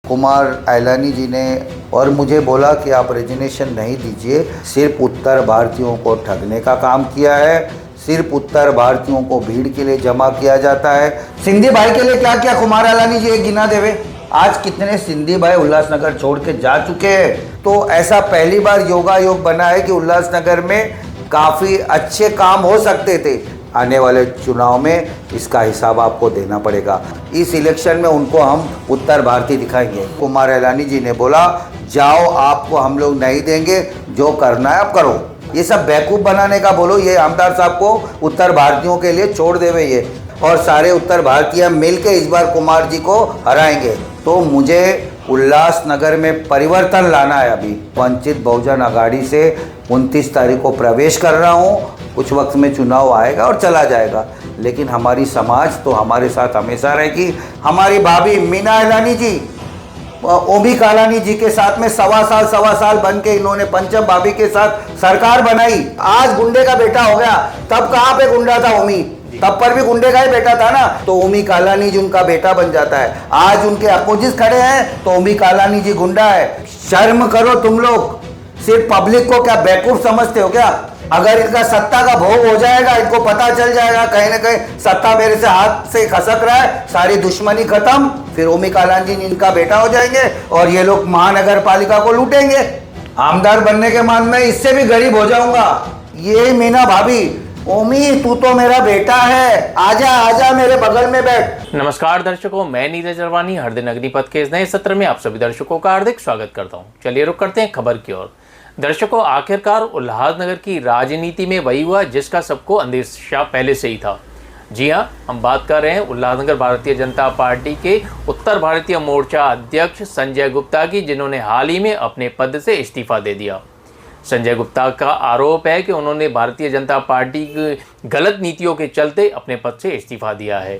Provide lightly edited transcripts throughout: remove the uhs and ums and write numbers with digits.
कुमार एलानी जी ने और मुझे बोला कि आप रेजिग्नेशन नहीं दीजिए, सिर्फ उत्तर भारतीयों को ठगने का काम किया है, सिर्फ उत्तर भारतीयों को भीड़ के लिए जमा किया जाता है। सिंधी भाई के लिए क्या क्या कुमार एलानी जी एक गिना देवे। आज कितने सिंधी भाई उल्लासनगर छोड़ के जा चुके हैं। तो ऐसा पहली बार योगायोग बना है कि उल्लासनगर में काफ़ी अच्छे काम हो सकते थे। आने वाले चुनाव में इसका हिसाब आपको देना पड़ेगा। इस इलेक्शन में उनको हम उत्तर भारतीय दिखाएंगे। कुमार एलानी जी ने बोला जाओ, आपको हम लोग नहीं देंगे, जो करना है आप करो। ये सब बेवकूफ़ बनाने का बोलो। ये आमदार साहब को उत्तर भारतीयों के लिए छोड़ देवे ये, और सारे उत्तर भारतीय मिल के इस बार कुमार जी को हराएंगे। तो मुझे उल्लासनगर में परिवर्तन लाना है। अभी वंचित बहुजन आघाड़ी से 29 तारीख को प्रवेश कर रहा हूँ। कुछ वक्त में चुनाव आएगा और चला जाएगा, लेकिन हमारी समाज तो हमारे साथ हमेशा रहेगी। हमारी भाभी मीना एलानी जी ओमी कालानी जी के साथ में सवा साल बन के इन्होंने पंचम भाभी के साथ सरकार बनाई। आज गुंडे का बेटा हो गया, तब कहाँ पे गुंडा था ओमी, तब पर भी गुंडे का ही बेटा था ना। तो ओमी कालानी जी उनका बेटा बन जाता है। आज उनके अपोजिट खड़े हैं तो ओमी कालानी जी गुंडा है। शर्म करो तुम लोग। सिर्फ पब्लिक को क्या बेवकूफ समझते हो क्या? अगर इनका सत्ता का भोग हो जाएगा, इनको पता चल जाएगा कहीं ना कहीं सत्ता मेरे से हाथ से खसक रहा है, सारी दुश्मनी खत्म, फिर ओमी कालानी जी इनका बेटा हो जाएंगे और ये लोग महानगर पालिका को लूटेंगे। आमदार बनने के मान में इससे भी गरीब हो जाऊंगा। ये मीना भाभी, ओमी तू तो मेरा बेटा है, आजा आजा मेरे बगल में बैठ। नमस्कार दर्शकों, मैं नीरज अरवानी हर दिन अग्निपथ के इस नए सत्र में आप सभी दर्शकों का हार्दिक स्वागत करता हूं। चलिए रुक करते हैं खबर की ओर। दर्शकों, आखिरकार उल्लासनगर की राजनीति में वही हुआ जिसका सबको अंदेशा पहले से ही था। जी हां, हम बात कर रहे हैं उल्लासनगर भारतीय जनता पार्टी के उत्तर भारतीय मोर्चा अध्यक्ष संजय गुप्ता की, जिन्होंने हाल ही में अपने पद से इस्तीफा दे दिया। संजय गुप्ता का आरोप है कि उन्होंने भारतीय जनता पार्टी की गलत नीतियों के चलते अपने पद से इस्तीफा दिया है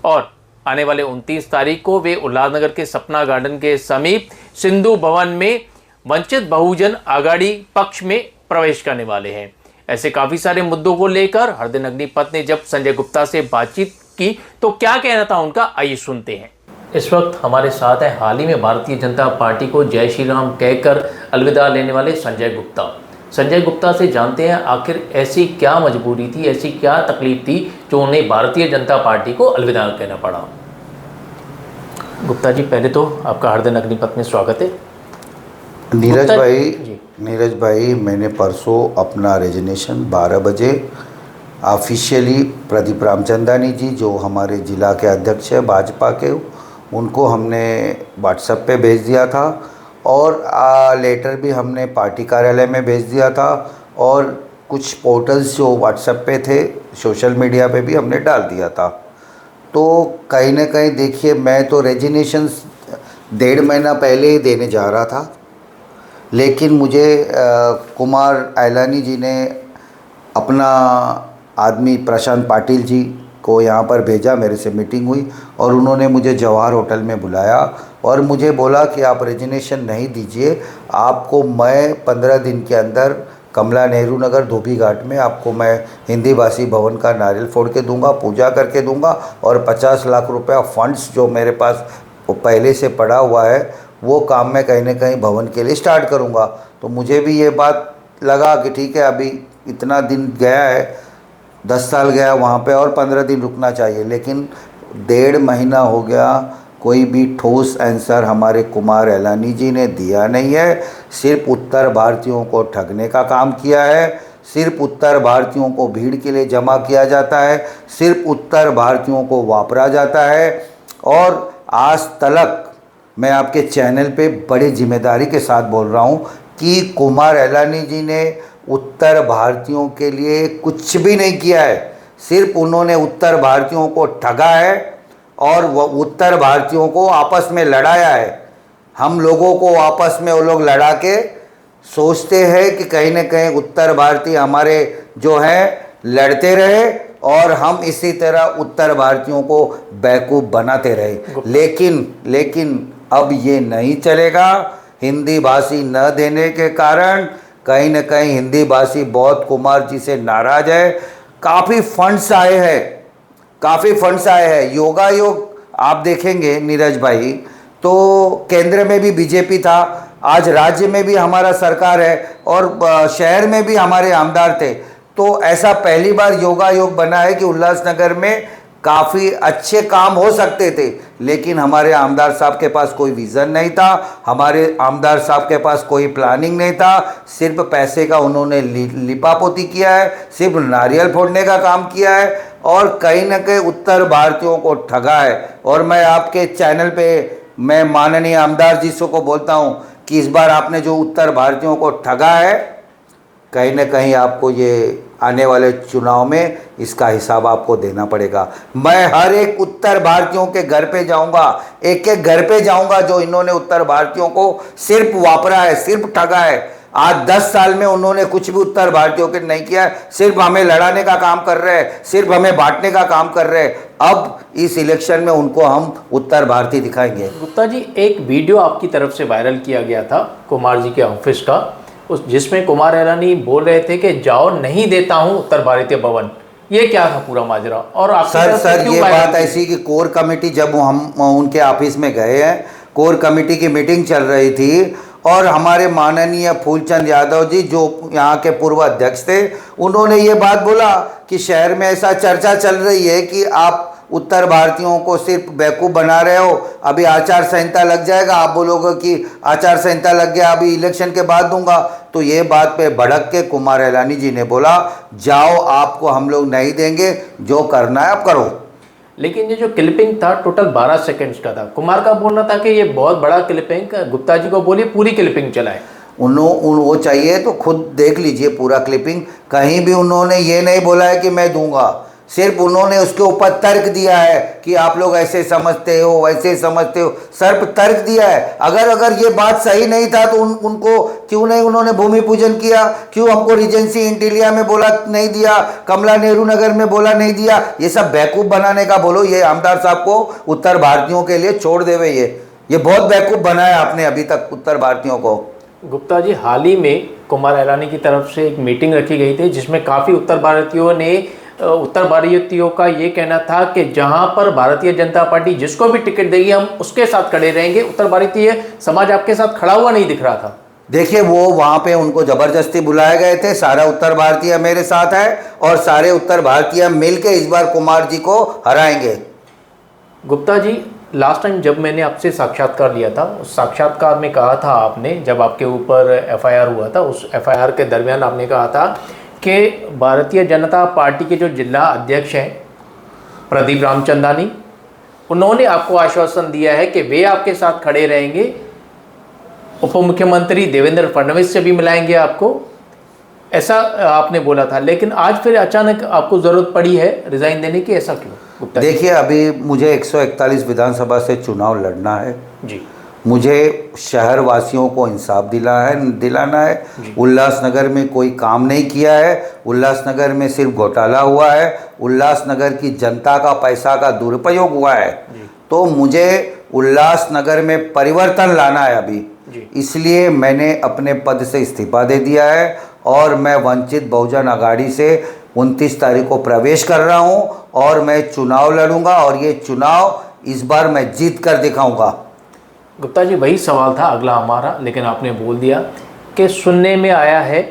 और आने वाले 29 तारीख को वे उल्लासनगर के सपना गार्डन के समीप सिंधु भवन में वंचित बहुजन आघाड़ी पक्ष में प्रवेश करने वाले हैं। ऐसे काफ़ी सारे मुद्दों को लेकर हर दिन अग्निपथ ने जब संजय गुप्ता से बातचीत की तो क्या कहना था उनका, आइए सुनते हैं। इस वक्त हमारे साथ हैं हाल ही में भारतीय जनता पार्टी को जय श्री राम कहकर अलविदा लेने वाले संजय गुप्ता। संजय गुप्ता से जानते हैं आखिर ऐसी क्या मजबूरी थी, ऐसी क्या तकलीफ थी जो उन्हें भारतीय जनता पार्टी को अलविदा कहना पड़ा। गुप्ता जी, पहले तो आपका हर दिन अग्निपथ में स्वागत है। नीरज भाई, मैंने परसों अपना रेजिग्नेशन 12 बजे ऑफिशियली प्रदीप रामचंदानी जी, जो हमारे ज़िला के अध्यक्ष हैं भाजपा के, उनको हमने व्हाट्सएप पे भेज दिया था और लेटर भी हमने पार्टी कार्यालय में भेज दिया था और कुछ पोर्टल्स जो व्हाट्सएप पे थे, सोशल मीडिया पे भी हमने डाल दिया था। तो कहीं ना कहीं देखिए, मैं तो रेजिग्नेशन 1.5 महीना पहले ही देने जा रहा था, लेकिन मुझे कुमार एलानी जी ने अपना आदमी प्रशांत पाटिल जी को यहाँ पर भेजा। मेरे से मीटिंग हुई और उन्होंने मुझे जवाहर होटल में बुलाया और मुझे बोला कि आप रेजिग्नेशन नहीं दीजिए, आपको मैं 15 दिन के अंदर कमला नेहरू नगर धोबी घाट में आपको मैं हिंदी भाषी भवन का नारियल फोड़ के दूंगा, पूजा करके दूंगा और 50 लाख रुपया फंड्स जो मेरे पास पहले से पड़ा हुआ है वो काम मैं कहीं ना कहीं भवन के लिए स्टार्ट करूंगा। तो मुझे भी ये बात लगा कि ठीक है, अभी इतना दिन गया है, 10 साल गया वहाँ पे और 15 दिन रुकना चाहिए, लेकिन 1.5 महीना हो गया, कोई भी ठोस आंसर हमारे कुमार एलानी जी ने दिया नहीं है। सिर्फ उत्तर भारतीयों को ठगने का काम किया है, सिर्फ उत्तर भारतीयों को भीड़ के लिए जमा किया जाता है, सिर्फ उत्तर भारतीयों को वापरा जाता है। और आज तलक मैं आपके चैनल पे बड़ी जिम्मेदारी के साथ बोल रहा हूँ कि कुमार एलानी जी ने उत्तर भारतीयों के लिए कुछ भी नहीं किया है। सिर्फ उन्होंने उत्तर भारतीयों को ठगा है और वह उत्तर भारतीयों को आपस में लड़ाया है। हम लोगों को आपस में वो लोग लड़ा के सोचते हैं कि कहीं ना कहीं उत्तर भारतीय हमारे जो हैं लड़ते रहे और हम इसी तरह उत्तर भारतीयों को बेवकूफ़ बनाते रहे। लेकिन अब ये नहीं चलेगा। हिंदी भाषी न देने के कारण कहीं न कहीं हिंदी भाषी बहुत कुमार जी से नाराज है। काफ़ी फंड्स आए हैं। योगायोग आप देखेंगे नीरज भाई तो केंद्र में भी बीजेपी था, आज राज्य में भी हमारा सरकार है और शहर में भी हमारे आमदार थे। तो ऐसा पहली बार योगायोग बना है कि उल्लासनगर में काफ़ी अच्छे काम हो सकते थे, लेकिन हमारे आमदार साहब के पास कोई विज़न नहीं था, हमारे आमदार साहब के पास कोई प्लानिंग नहीं था। सिर्फ पैसे का उन्होंने लिपापोती किया है, सिर्फ नारियल फोड़ने का काम किया है और कहीं ना कहीं उत्तर भारतीयों को ठगा है। और मैं आपके चैनल पे मैं माननीय आमदार जी को बोलता हूँ कि इस बार आपने जो उत्तर भारतीयों को ठगा है, कहीं ना कहीं आपको ये आने वाले चुनाव में इसका हिसाब आपको देना पड़ेगा। मैं हर एक उत्तर भारतीयों के घर पे जाऊंगा, एक एक घर पे जाऊंगा जो इन्होंने उत्तर भारतीयों को सिर्फ वापरा है, सिर्फ ठगा है। आज 10 साल में उन्होंने कुछ भी उत्तर भारतीयों के नहीं किया है, सिर्फ हमें लड़ाने का काम कर रहे हैं, सिर्फ हमें बांटने का काम कर रहे हैं। अब इस इलेक्शन में उनको हम उत्तर भारतीय दिखाएंगे। गुप्ता जी, एक वीडियो आपकी तरफ से वायरल किया गया था कुमार जी के ऑफिस का, उस जिसमें कुमार ईरानी बोल रहे थे कि जाओ नहीं देता हूं उत्तर भारतीय भवन। ये क्या था पूरा माजरा? और आप सर ये बात ऐसी कि कोर कमेटी, जब हम उनके ऑफिस में गए हैं, कोर कमेटी की मीटिंग चल रही थी और हमारे माननीय फूलचंद यादव जी जो यहाँ के पूर्व अध्यक्ष थे, उन्होंने ये बात बोला कि शहर में ऐसा चर्चा चल रही है कि आप उत्तर भारतीयों को सिर्फ बेवकूफ़ बना रहे हो, अभी आचार संहिता लग जाएगा, आप बोलोगे कि आचार संहिता लग गया, अभी इलेक्शन के बाद दूंगा। तो ये बात पे भड़क के कुमार ईरानी जी ने बोला, जाओ आपको हम लोग नहीं देंगे, जो करना है आप करो। लेकिन ये जो क्लिपिंग था टोटल 12 सेकंड्स का था। कुमार का बोलना था कि ये बहुत बड़ा क्लिपिंग, गुप्ता जी को बोलिए पूरी क्लिपिंग चलाए। वो चाहिए तो खुद देख लीजिए पूरा क्लिपिंग। कहीं भी उन्होंने ये नहीं बोला है कि मैं दूंगा, सिर्फ उन्होंने उसके ऊपर तर्क दिया है कि आप लोग ऐसे समझते हो वैसे समझते हो, सिर्फ तर्क दिया है। अगर ये बात सही नहीं था तो उनको क्यों नहीं उन्होंने भूमि पूजन किया, क्यों हमको रिजेंसी इंटीरिया में बोला नहीं दिया, कमला नेहरू नगर में बोला नहीं दिया। ये सब बेवकूफ़ बनाने का बोलो, ये आमदार साहब को उत्तर भारतीयों के लिए छोड़ देवे। ये बहुत बेवकूफ़ बनाया आपने अभी तक उत्तर भारतीयों को। गुप्ता जी, हाल ही में कुमार ईरानी की तरफ से एक मीटिंग रखी गई थी जिसमें काफ़ी उत्तर भारतीयों का ये कहना था कि जहां पर भारतीय जनता पार्टी जिसको भी टिकट देगी हम उसके साथ खड़े रहेंगे। उत्तर भारतीय समाज आपके साथ खड़ा हुआ नहीं दिख रहा था। देखिए, वो वहाँ पे उनको ज़बरदस्ती बुलाए गए थे, सारा उत्तर भारतीय मेरे साथ है और सारे उत्तर भारतीय मिलके इस बार कुमार जी को हराएंगे। गुप्ता जी, लास्ट टाइम जब मैंने आपसे साक्षात्कार लिया था, उस साक्षात्कार में कहा था आपने, जब आपके ऊपर एफआईआर हुआ था, उस एफआईआर के दरमियान आपने कहा था कि भारतीय जनता पार्टी के जो जिला अध्यक्ष हैं प्रदीप रामचंदानी, उन्होंने आपको आश्वासन दिया है कि वे आपके साथ खड़े रहेंगे, उप मुख्यमंत्री देवेंद्र फडणवीस से भी मिलाएंगे आपको, ऐसा आपने बोला था। लेकिन आज फिर अचानक आपको ज़रूरत पड़ी है रिज़ाइन देने की, ऐसा क्यों? देखिए, अभी मुझे 141 विधानसभा से चुनाव लड़ना है जी। मुझे शहर वासियों को इंसाफ दिलाना है। उल्लासनगर में कोई काम नहीं किया है, उल्लासनगर में सिर्फ घोटाला हुआ है, उल्लासनगर की जनता का पैसा का दुरुपयोग हुआ है। तो मुझे उल्लासनगर में परिवर्तन लाना है अभी, इसलिए मैंने अपने पद से इस्तीफा दे दिया है और मैं वंचित बहुजन अघाड़ी से 29 तारीख को प्रवेश कर रहा हूं और मैं चुनाव लड़ूंगा और ये चुनाव इस बार मैं जीत कर दिखाऊंगा। गुप्ता जी, वही सवाल था अगला हमारा, लेकिन आपने बोल दिया कि सुनने में आया है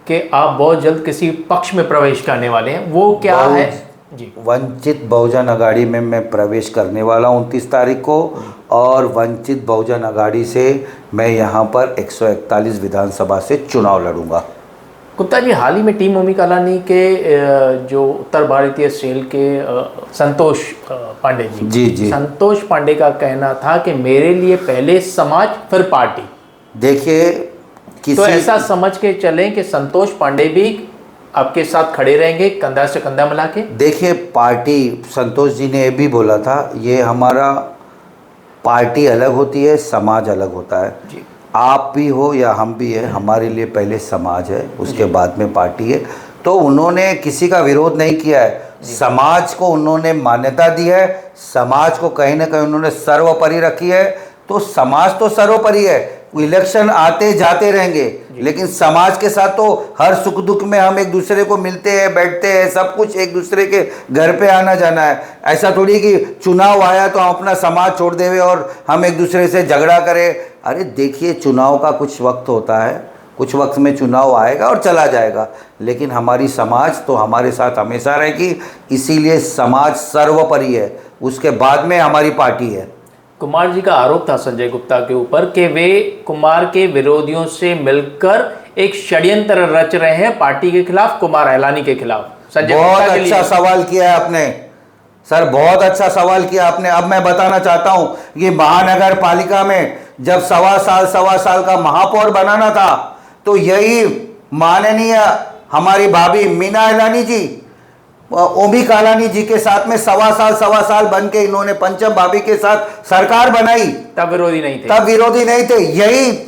कि आप बहुत जल्द किसी पक्ष में प्रवेश करने वाले हैं, वो क्या है? जी, वंचित बहुजन अघाड़ी में मैं प्रवेश करने वाला हूँ 29 तारीख को और वंचित बहुजन अघाड़ी से मैं यहाँ पर 141 विधानसभा से चुनाव लड़ूंगा। गुप्ता जी, हाल ही में टीम ओमी कालानी के जो उत्तर भारतीय सेल के संतोष पांडे जी, संतोष पांडे का कहना था कि मेरे लिए पहले समाज फिर पार्टी। देखिए, तो ऐसा समझ के चलें कि संतोष पांडे भी आपके साथ खड़े रहेंगे कंधा से कंधा मिला के? देखिए, पार्टी, संतोष जी ने ये भी बोला था, ये हमारा पार्टी अलग होती है, समाज अलग होता है जी। आप भी हो या हम भी है, हमारे लिए पहले समाज है, उसके बाद में पार्टी है। तो उन्होंने किसी का विरोध नहीं किया है, समाज को उन्होंने मान्यता दी है, समाज को कहीं ना कहीं उन्होंने सर्वोपरि रखी है। तो समाज तो सर्वोपरि है, इलेक्शन आते जाते रहेंगे, लेकिन समाज के साथ तो हर सुख दुख में हम एक दूसरे को मिलते हैं, बैठते हैं, सब कुछ एक दूसरे के घर पे आना जाना है। ऐसा थोड़ी कि चुनाव आया तो हम अपना समाज छोड़ देवे और हम एक दूसरे से झगड़ा करें। अरे देखिए, चुनाव का कुछ वक्त होता है, कुछ वक्त में चुनाव आएगा और चला जाएगा, लेकिन हमारी समाज तो हमारे साथ हमेशा रहेगी। इसीलिए समाज सर्वोपरि है, उसके बाद में हमारी पार्टी है। कुमार जी का आरोप था संजय गुप्ता के ऊपर कि वे कुमार के विरोधियों से मिलकर एक षड्यंत्र रच रहे हैं पार्टी के खिलाफ, कुमार अहलानी के खिलाफ। संजय बहुत गुप्ता के अच्छा लिए सवाल किया है आपने सर, बहुत अच्छा सवाल किया आपने। अब मैं बताना चाहता हूं कि महानगर पालिका में जब सवा साल का महापौर बनाना था, तो यही माननीय हमारी भाभी मीना अहलानी जी, ओमी कालानी जी के साथ में सवा साल बन के इन्होंने पंचम भाभी के साथ सरकार बनाई। तब विरोधी नहीं थे, तब विरोधी नहीं थे।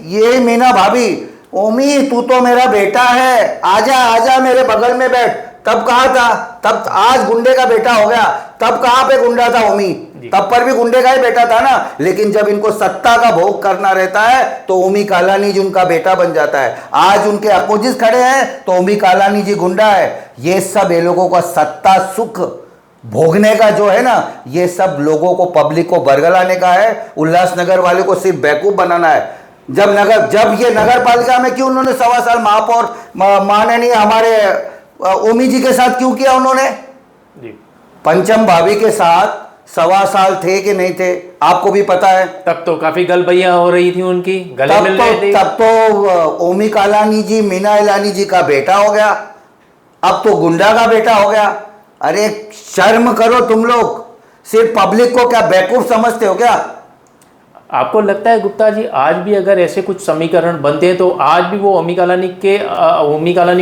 यही मीना भाभी, ओमी तू तो मेरा बेटा है, आजा आजा मेरे बगल में बैठ, तब कहा था? तब आज गुंडे का बेटा हो गया, तब कहां पे गुंडा था ओमी? तब पर भी गुंडे का ही बेटा था ना। लेकिन जब इनको सत्ता का भोग करना रहता है तो ओमी कालानी जी उनका बेटा बन जाता है। आज उनके अपोजिट खड़े हैं तो ओमी कालानी जी गुंडा है। ये सब ये लोगों का सत्ता सुख भोगने का जो है ना, ये सब लोगों को, पब्लिक को बरगलाने का है। उल्लासनगर वाले को सिर्फ बेवकूफ बनाना है। जब ये नगर पालिका में क्यों उन्होंने सवा साल महापौर माननीय हमारे ओमी जी के साथ क्यों किया उन्होंने? पंचम भाभी के साथ सवा साल थे कि नहीं थे, आपको भी पता है। तब तो काफी गलबैया हो रही थी उनकी, गले मिल रहे थे। तब तो ओमी कालानी जी मीना अहलानी जी का बेटा हो गया, अब तो गुंडा का बेटा हो गया। अरे शर्म करो तुम लोग, सिर्फ पब्लिक को क्या बेवकूफ समझते हो क्या? आपको लगता है गुप्ता जी, आज भी अगर ऐसे कुछ समीकरण बनते हैं तो आज भी वो ओमी कालानी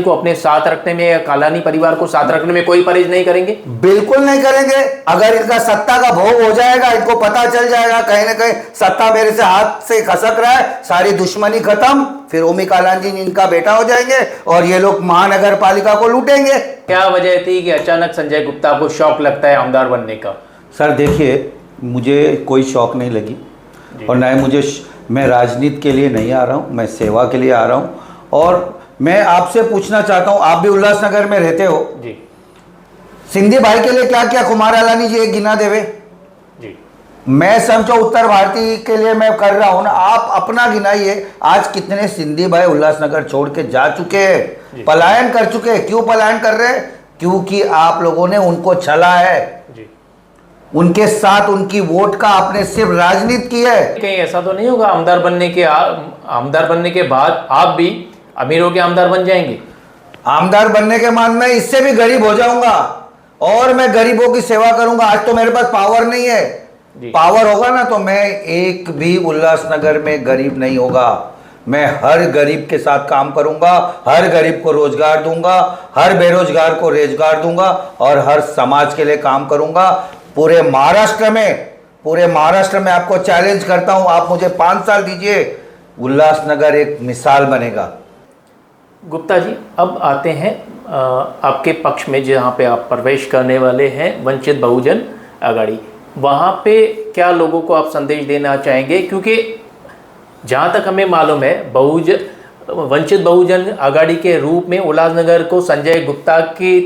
को अपने साथ रखने में या कालानी परिवार को साथ रखने में कोई परहेज नहीं करेंगे? बिल्कुल नहीं करेंगे। अगर इनका सत्ता का भोग हो जाएगा, इनको पता चल जाएगा कहीं ना कहीं सत्ता मेरे से हाथ से खसक रहा है, सारी दुश्मनी खत्म, फिर ओमी कालानी जी इनका बेटा हो जाएंगे और ये लोग महानगर पालिका को लूटेंगे। क्या वजह थी कि अचानक संजय गुप्ता को शौक लगता है आमदार बनने का? सर देखिए, मुझे कोई शौक नहीं लगी और ना ही मैं राजनीति के लिए नहीं आ रहा हूँ, मैं सेवा के लिए आ रहा हूँ। और मैं आपसे पूछना चाहता हूँ, आप भी उल्लासनगर में रहते हो जी, सिंधी भाई के लिए क्या क्या कुमार अहलानी जी एक गिना देवे जी। मैं समझो उत्तर भारतीय के लिए मैं कर रहा हूँ ना, आप अपना गिनाइए। आज कितने सिंधी भाई उल्लासनगर छोड़ के जा चुके हैं, पलायन कर चुके हैं। क्यों पलायन कर रहे हैं? क्योंकि आप लोगों ने उनको छला है जी। उनके साथ उनकी वोट का आपने सिर्फ राजनीति की है। कहीं ऐसा तो नहीं होगा आमदार बनने के बाद आप भी अमीरों के आमदार बन जाएंगे? आमदार बनने के बाद मैं इससे भी गरीब हो जाऊंगा और मैं गरीबों की सेवा करूंगा। आज तो मेरे पास पावर नहीं है, पावर होगा ना तो मैं एक भी उल्लासनगर में गरीब नहीं होगा। मैं हर गरीब के साथ काम करूंगा, हर गरीब को रोजगार दूंगा, हर बेरोजगार को रोजगार दूंगा और हर समाज के लिए काम करूंगा। पूरे महाराष्ट्र में आपको चैलेंज करता हूं, आप मुझे 5 साल दीजिए, उल्लासनगर एक मिसाल बनेगा। गुप्ता जी, अब आते हैं आपके पक्ष में, जहां पे आप प्रवेश करने वाले हैं, वंचित बहुजन आघाड़ी। वहां पे क्या लोगों को आप संदेश देना चाहेंगे? क्योंकि जहां तक हमें मालूम है, वंचित बहुजन आघाड़ी के रूप में उल्लासनगर को संजय गुप्ता के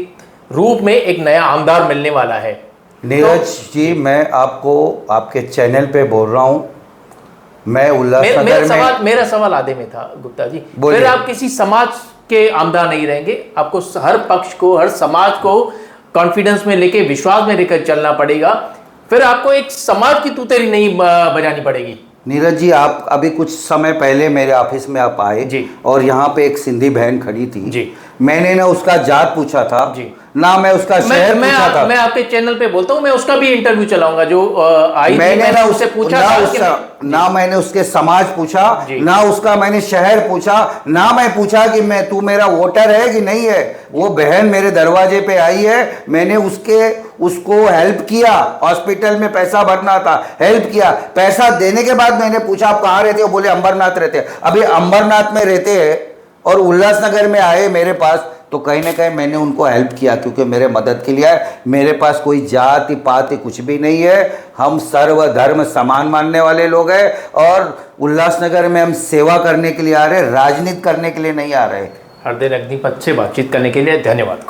रूप में एक नया आमदार मिलने वाला है। नीरज जी, मैं आपको आपके चैनल पे बोल रहा हूँ, मैं उल्लासनगर मेरा सवाल आधे में था गुप्ता जी। फिर आप किसी समाज के आमदार नहीं रहेंगे, आपको हर पक्ष को, हर समाज को कॉन्फिडेंस में लेके, विश्वास में लेकर चलना पड़ेगा। फिर आपको एक समाज की तुतेरी नहीं बजानी पड़ेगी। नीरज जी, आप अभी कुछ समय पहले मेरे ऑफिस में आप आए जी, और यहाँ पे एक सिंधी बहन खड़ी थी जी। मैंने ना उसका जात पूछा था जी, ना मैं उसका शहर पूछा था। मैं आपके चैनल पे बोलता हूँ, मैं उसका भी इंटरव्यू चलाऊंगा जो आई। मैंने ना उससे पूछा ना मैंने उसके समाज पूछा, ना उसका मैंने शहर पूछा, ना मैं पूछा कि मैं तू मेरा वोटर है कि नहीं है। वो बहन मेरे दरवाजे पे आई है, मैंने उसको हेल्प किया, हॉस्पिटल में पैसा भरना था, हेल्प किया। पैसा देने के बाद मैंने पूछा आप कहाँ रहते हो? बोले अंबरनाथ रहते हैं। अभी अंबरनाथ में रहते हैं और उल्लासनगर में आए मेरे पास, तो कहीं ना कहीं मैंने उनको हेल्प किया, क्योंकि मेरे मदद के लिए आए। मेरे पास कोई जाति पाति कुछ भी नहीं है, हम सर्वधर्म समान मानने वाले लोग हैं और उल्लासनगर में हम सेवा करने के लिए आ रहे, राजनीति करने के लिए नहीं आ रहे। हृदय अग्निपथ से बातचीत करने के लिए धन्यवाद।